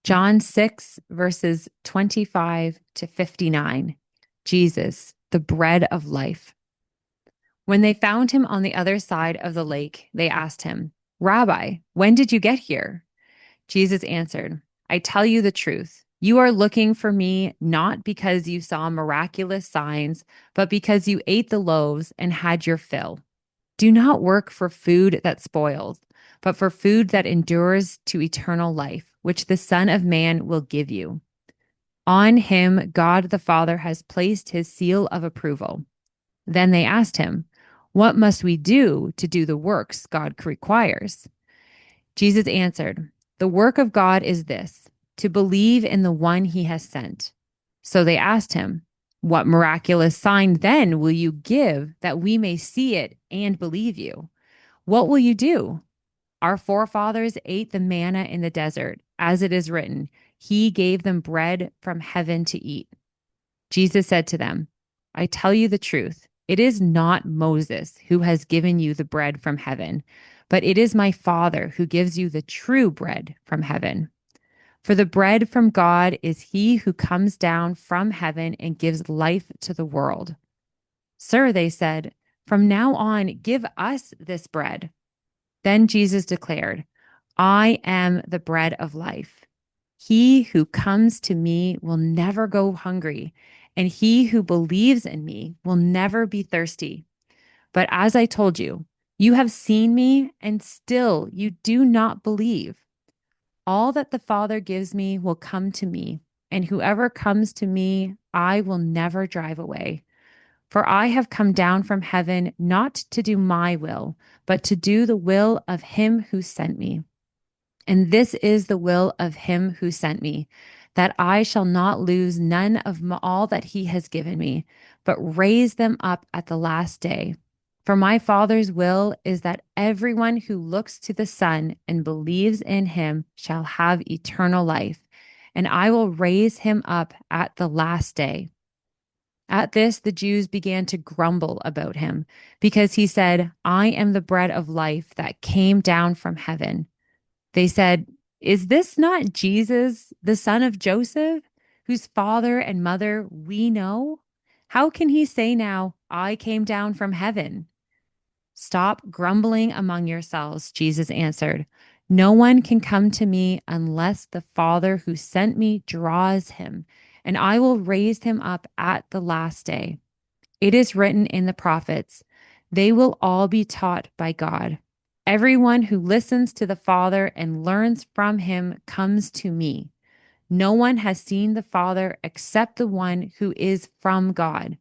John 6, verses 25 to 59. Jesus, the bread of life. When they found him on the other side of the lake, they asked him, Rabbi, when did you get here? Jesus answered, I tell you the truth. You are looking for me not because you saw miraculous signs, but because you ate the loaves and had your fill. Do not work for food that spoils, but for food that endures to eternal life, which the Son of Man will give you. On him, God the Father has placed his seal of approval. Then they asked him, What must we do to do the works God requires? Jesus answered, The work of God is this, to believe in the one he has sent. So they asked him, What miraculous sign then will you give that we may see it and believe you? What will you do? Our forefathers ate the manna in the desert, as it is written, He gave them bread from heaven to eat. Jesus said to them, I tell you the truth. It is not Moses who has given you the bread from heaven, but it is my Father who gives you the true bread from heaven. For the bread from God is he who comes down from heaven and gives life to the world. Sir, they said, from now on, give us this bread. Then Jesus declared, I am the bread of life. He who comes to me will never go hungry, and he who believes in me will never be thirsty. But as I told you, you have seen me, and still you do not believe. All that the Father gives me will come to me, and whoever comes to me, I will never drive away. For I have come down from heaven not to do my will, but to do the will of him who sent me. And this is the will of him who sent me, that I shall not lose none of all that he has given me, but raise them up at the last day. For my Father's will is that everyone who looks to the Son and believes in him shall have eternal life, and I will raise him up at the last day. At this, the Jews began to grumble about him, because he said, I am the bread of life that came down from heaven. They said, Is this not Jesus, the son of Joseph, whose father and mother we know? How can he say now, I came down from heaven? Stop grumbling among yourselves, Jesus answered. No one can come to me unless the Father who sent me draws him, and I will raise him up at the last day. It is written in the prophets, they will all be taught by God. Everyone who listens to the Father and learns from him comes to me. No one has seen the Father except the one who is from God.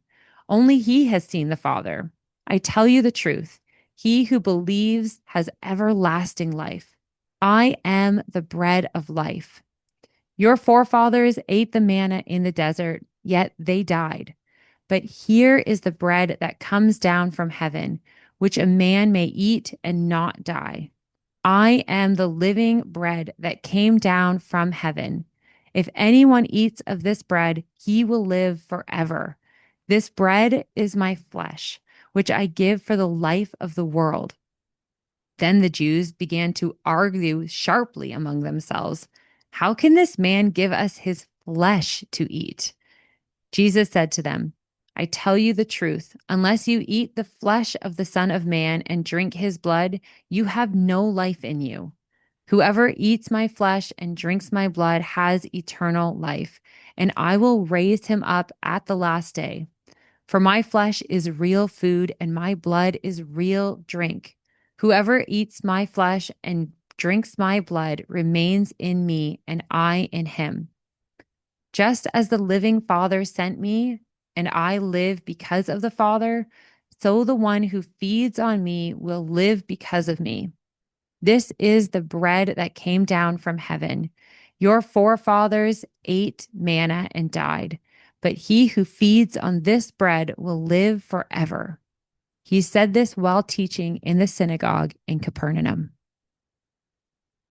Only he has seen the Father. I tell you the truth. He who believes has everlasting life. I am the bread of life. Your forefathers ate the manna in the desert, yet they died. But here is the bread that comes down from heaven, which a man may eat and not die. I am the living bread that came down from heaven. If anyone eats of this bread, he will live forever. This bread is my flesh, which I give for the life of the world. Then the Jews began to argue sharply among themselves. How can this man give us his flesh to eat? Jesus said to them, I tell you the truth, unless you eat the flesh of the Son of Man and drink his blood, you have no life in you. Whoever eats my flesh and drinks my blood has eternal life, and I will raise him up at the last day. For my flesh is real food, and my blood is real drink. Whoever eats my flesh and drinks my blood remains in me, and I in him. Just as the living Father sent me, and I live because of the Father, so the one who feeds on me will live because of me. This is the bread that came down from heaven. Your forefathers ate manna and died, but he who feeds on this bread will live forever. He said this while teaching in the synagogue in Capernaum.